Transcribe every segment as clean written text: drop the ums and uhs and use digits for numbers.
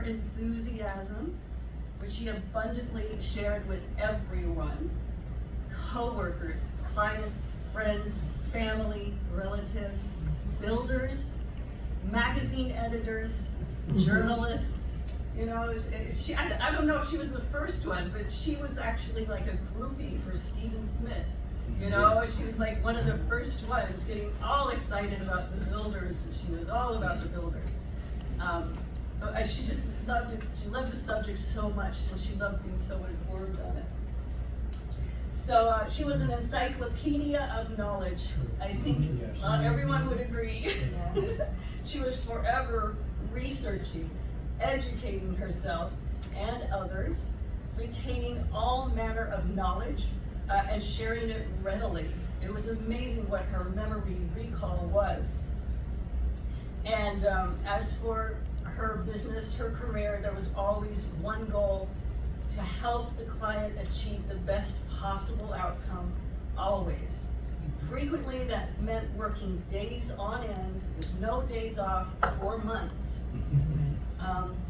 enthusiasm, which she abundantly shared with everyone, co-workers, clients, friends, family, relatives, builders, magazine editors, journalists. You know, I don't know if she was the first one, but she was actually like a groupie for Stephen Smith. You know, she was like one of the first ones getting all excited about the builders. She was all about the builders. She just loved it. She loved the subject so much, and she loved being so informed on it. So she was an encyclopedia of knowledge. I think not everyone would agree. She was forever researching, educating herself and others, retaining all manner of knowledge, and sharing it readily. It was amazing what her memory recall was. And as for her business, her career, there was always one goal: to help the client achieve the best possible outcome, always. Frequently, that meant working days on end with no days off for months.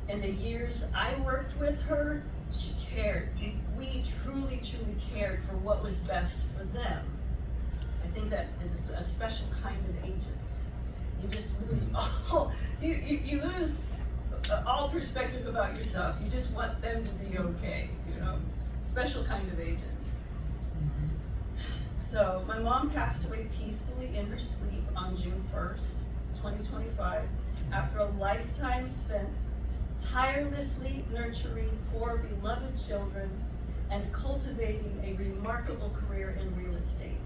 In the years I worked with her, she cared. We truly, truly cared for what was best for them. I think that is a special kind of agent. You just lose all, you lose all perspective about yourself. You just want them to be okay, you know? Special kind of agent. So my mom passed away peacefully in her sleep on June 1st, 2025, after a lifetime spent tirelessly nurturing 4 beloved children and cultivating a remarkable career in real estate.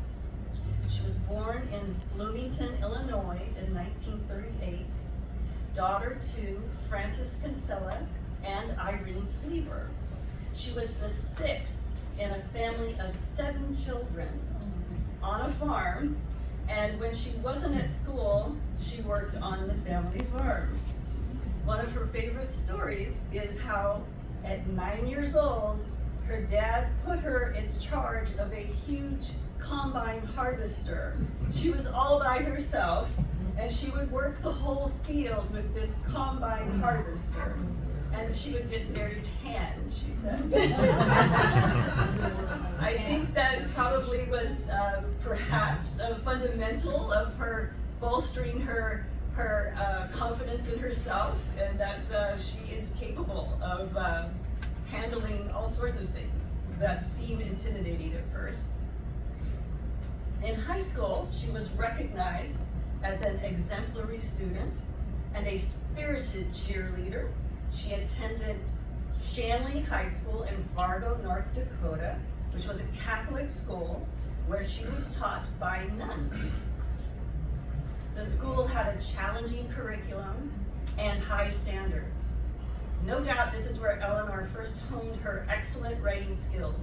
She was born in Bloomington, Illinois in 1938, daughter to Francis Kinsella and Irene Sleever. She was the 6th in a family of 7 children on a farm, and when she wasn't at school, she worked on the family farm. One of her favorite stories is how at 9 years old, her dad put her in charge of a huge combine harvester. She was all by herself, and she would work the whole field with this combine harvester. And she would get very tan, she said. I think that probably was perhaps a fundamental of her bolstering her confidence in herself, and that she is capable of handling all sorts of things that seem intimidating at first. In high school, she was recognized as an exemplary student and a spirited cheerleader. She attended Shanley High School in Fargo, North Dakota, which was a Catholic school where she was taught by nuns. The school had a challenging curriculum and high standards. No doubt this is where Elinor first honed her excellent writing skills,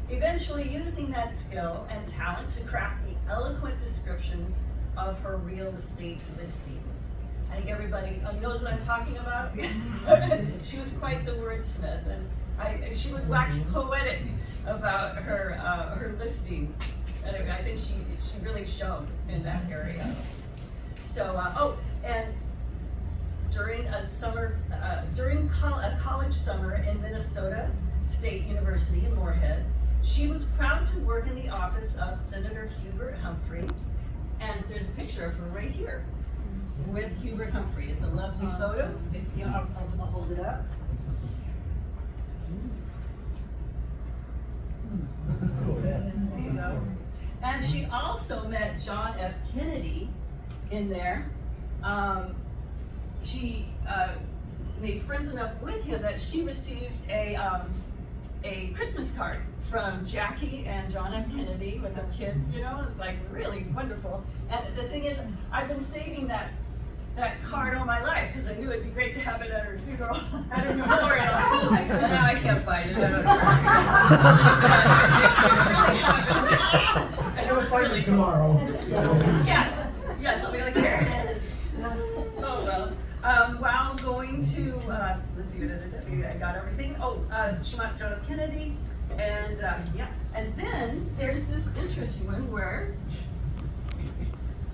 eventually using that skill and talent to craft the eloquent descriptions of her real estate listings. I think everybody knows what I'm talking about. She was quite the wordsmith, and she would wax poetic about her listings. And I think she really shone in that area. So, and during a college summer in Minnesota State University in Moorhead, she was proud to work in the office of Senator Hubert Humphrey. And there's a picture of her right here with Hubert Humphrey. It's a lovely photo. If you know, I'll hold it up. There you go. And she also met John F. Kennedy in there. She made friends enough with him that she received a Christmas card from Jackie and John F. Kennedy with their kids, you know. It's like really wonderful. And the thing is, I've been saving that card all my life because I knew it'd be great to have it at her funeral, at her memorial. And now I can't find it. I don't know. I will find it tomorrow. Yes, I'll be like, here it is. Oh well. While going to, let's see, I got everything. She met John F. Kennedy, and and then there's this interesting one where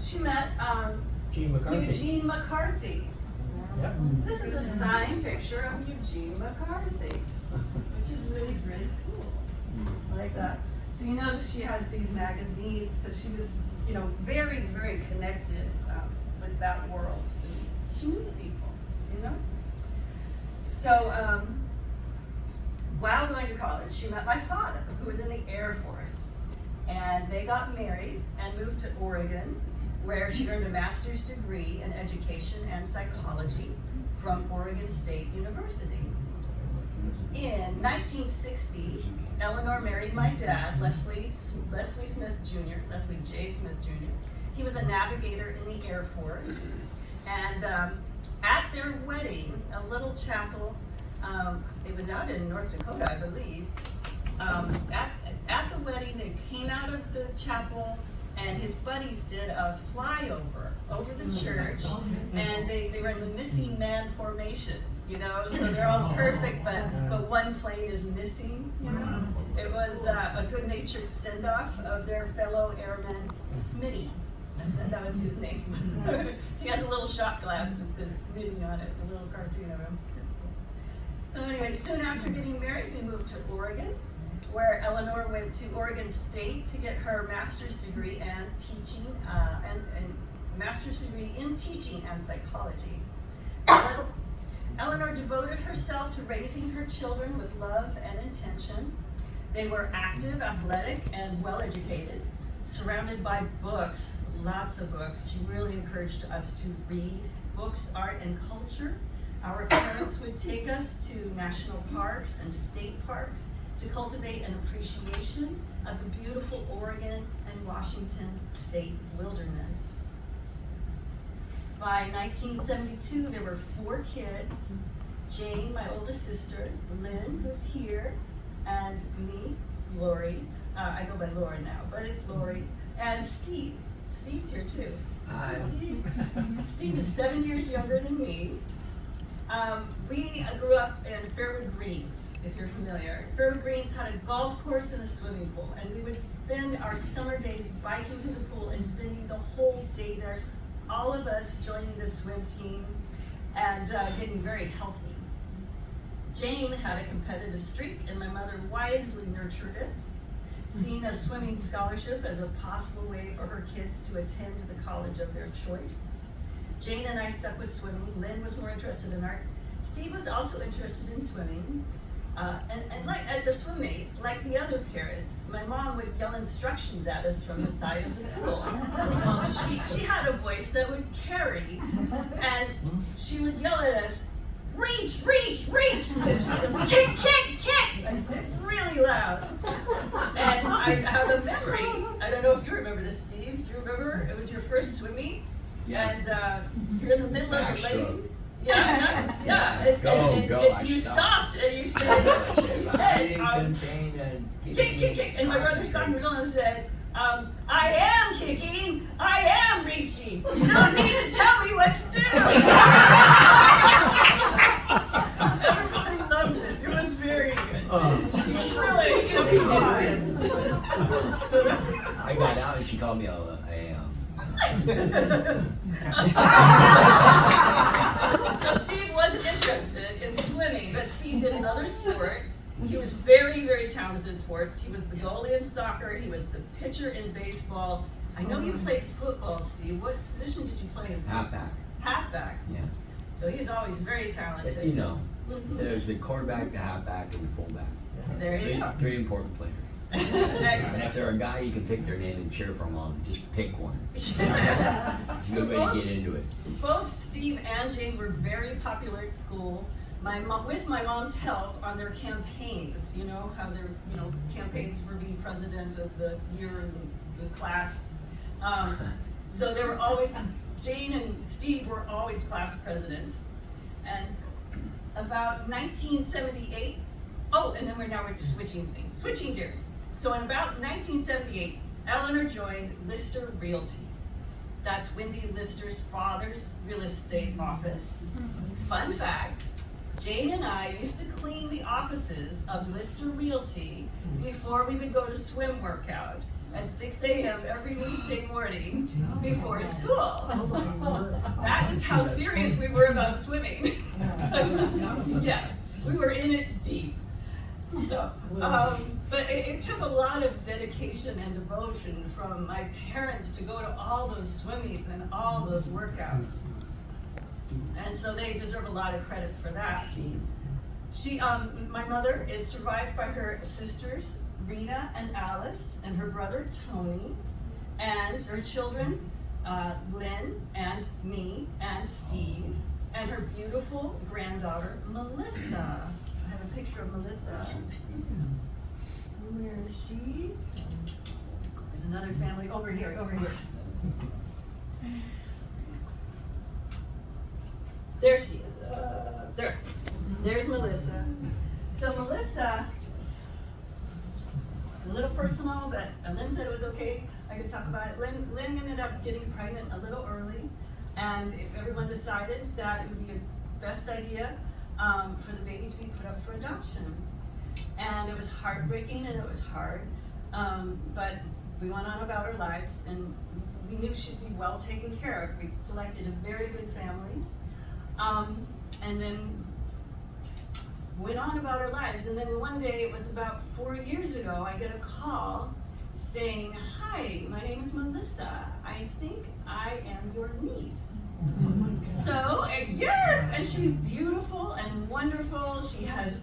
she met Eugene McCarthy. Eugene McCarthy. This is a signed picture of Eugene McCarthy, which is really pretty cool. I like that. So you notice she has these magazines because she was, you know, very, very connected with that world. She knew the people, you know? So while going to college, she met my father, who was in the Air Force. And they got married and moved to Oregon, where she earned a master's degree in education and psychology from Oregon State University. In 1960, Elinor married my dad, Leslie Smith Jr., Leslie J. Smith Jr. He was a navigator in the Air Force. And at their wedding, a little chapel, it was out in North Dakota, I believe. At the wedding, they came out of the chapel, and his buddies did a flyover over the church, and they were in the missing man formation, you know, so they're all perfect, but one plane is missing, you know. It was a good-natured send-off of their fellow airman, Smitty. That was his name. He has a little shot glass that says Smitty on it, a little cartoon of him. So anyway, soon after getting married, they moved to Oregon, where Elinor went to Oregon State to get her master's degree and teaching, and master's degree in teaching and psychology. Elinor devoted herself to raising her children with love and intention. They were active, athletic, and well-educated, surrounded by books, lots of books. She really encouraged us to read books, art, and culture. Our parents would take us to national parks and state parks to cultivate an appreciation of the beautiful Oregon and Washington state wilderness. By 1972, there were 4 kids: Jane, my oldest sister, Lynn, who's here, and me, Lori. I go by Laura now, but it's Lori, and Steve. Steve's here too. Hi. Steve is 7 years younger than me. We grew up in Fairwood Greens, if you're familiar. Fairwood Greens had a golf course and a swimming pool, and we would spend our summer days biking to the pool and spending the whole day there, all of us joining the swim team and getting very healthy. Jane had a competitive streak, and my mother wisely nurtured it, seeing a swimming scholarship as a possible way for her kids to attend the college of their choice. Jane and I stuck with swimming. Lynn was more interested in art. Steve was also interested in swimming. And like at the swim mates, like the other parents, my mom would yell instructions at us from the side of the pool. She had a voice that would carry, and she would yell at us, "Reach, reach, reach!" And she would kick, kick, kick, like really loud. And I have a memory. I don't know if you remember this, Steve. Do you remember? It was your first swim meet. Yeah. And you're in the middle of your lane. Yeah, Go. You stopped and you said, kick. And my brother stopped in the middle and said, I am kicking, I am reaching. You don't need to tell me what to do. Everybody loved it. It was very good. She was really I got out and she called me a So Steve wasn't interested in swimming, but Steve did other sports. He was very, very talented in sports. He was the goalie in soccer. He was the pitcher in baseball. I know you played football, Steve. What position did you play in? halfback. Halfback. Yeah. So he's always very talented. You know, there's the quarterback, the halfback, and the fullback. There you go. Three important players. And if they're a guy, you can pick their name and cheer for them all. Just pick one. It's a good way to get into it. Both Steve and Jane were very popular at school. With my mom's help on their campaigns, you know, how their campaigns for being president of the year and the class. So there were always, Jane and Steve were always class presidents. And about 1978, and then we're switching gears. So in about 1978, Elinor joined Lister Realty. That's Wendy Lister's father's real estate office. Fun fact, Jane and I used to clean the offices of Lister Realty before we would go to swim workout. at 6 a.m. every weekday morning before school. That is how serious we were about swimming. Yes, we were in it deep. So, but it took a lot of dedication and devotion from my parents to go to all those swim meets and all those workouts. And so they deserve a lot of credit for that. My mother is survived by her sisters, Rita and Alice, and her brother, Tony, and her children, Lynn and me and Steve, and her beautiful granddaughter, Melissa. I have a picture of Melissa. Where is she? There's another family over here, There she is. There's Melissa. So Melissa, it's a little personal, but Lynn said it was okay. I could talk about it. Lynn ended up getting pregnant a little early, and everyone decided that it would be a best idea for the baby to be put up for adoption. And it was heartbreaking and it was hard, but we went on about our lives, and we knew she'd be well taken care of. We selected a very good family, and then went on about our lives. And then one day, it was about 4 years ago, I get a call saying, "Hi, my name is Melissa. I think I am your niece." So, yes, and she's beautiful and wonderful. She has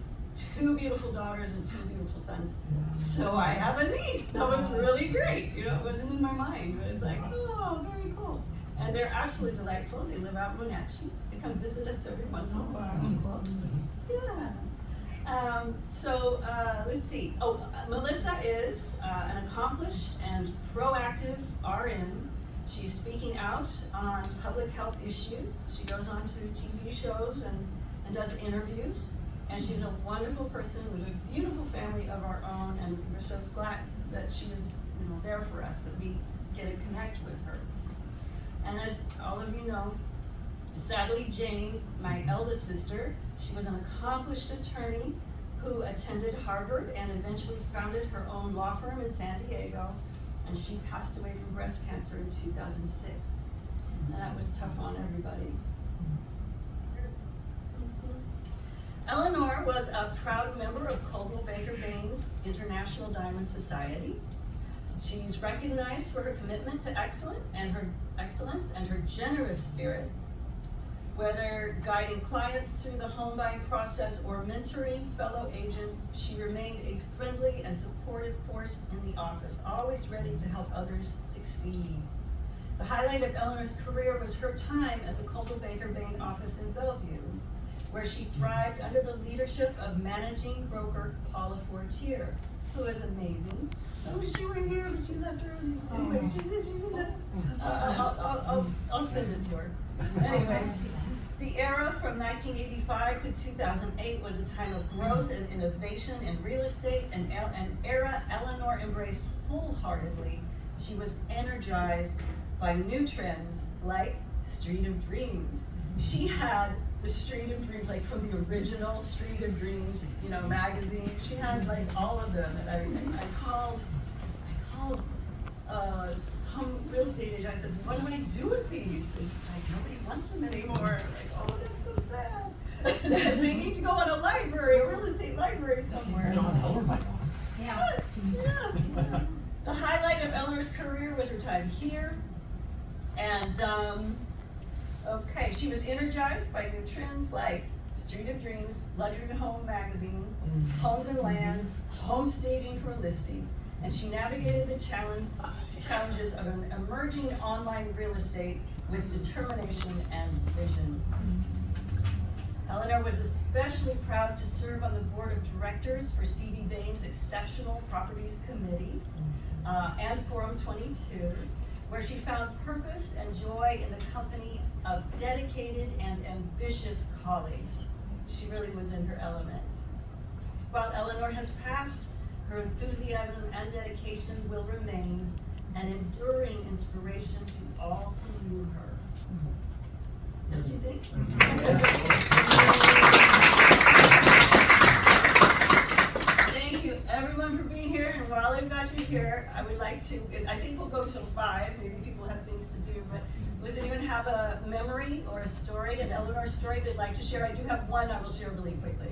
2 beautiful daughters and 2 beautiful sons. So I have a niece. That was really great. You know, it wasn't in my mind, but it's like, oh, very cool. And they're absolutely delightful. They live out in Wenatchee. They come visit us every once in a while. Yeah. Let's see. Melissa is an accomplished and proactive RN. She's speaking out on public health issues. She goes on to TV shows and does interviews. And she's a wonderful person with a beautiful family of our own, and we're so glad that she was, there for us, that we get to connect with her. And as all of you know, sadly, Jane, my eldest sister, she was an accomplished attorney who attended Harvard and eventually founded her own law firm in San Diego, and she passed away from breast cancer in 2006. And that was tough on everybody. Elinor was a proud member of Coldwell Baker Bain's International Diamond Society. She's recognized for her commitment to excellence and her generous spirit. Whether guiding clients through the home buying process or mentoring fellow agents, she remained a friendly and supportive force in the office, always ready to help others succeed. The highlight of Elinor's career was her time at the Coldwell Baker Bain office in Bellevue, where she thrived under the leadership of managing broker Paula Fortier, who is amazing. I wish she were here, but she left early. Anyway, she's in this. I'll send it to her. Anyway, the era from 1985 to 2008 was a time of growth and innovation in real estate, an era Elinor embraced wholeheartedly. She was energized by new trends like Street of Dreams. She had the Street of Dreams, like from the original Street of Dreams, magazine. She had like all of them, and I called some real estate agent. I said, "What do I do with these?" And she's like, "Nobody wants them anymore." I'm like, "Oh, that's so sad." They need to go in a real estate library somewhere. Yeah. The highlight of Elinor's career was her time here, and she was energized by new trends like Street of Dreams, Luxury Home Magazine, Homes and Land, home staging for listings, and she navigated the challenges of an emerging online real estate with determination and vision. Elinor was especially proud to serve on the board of directors for C.B. Bain's Exceptional Properties Committee and Forum 22, where she found purpose and joy in the company of dedicated and ambitious colleagues. She really was in her element. While Elinor has passed, her enthusiasm and dedication will remain an enduring inspiration to all who knew her. Don't you think? Thank you everyone for being here, and while I've got you here, I would like to, I think we'll go till 5, maybe people have things to do, but does anyone have a memory or a story, an Elinor story they'd like to share? I do have one I will share really quickly.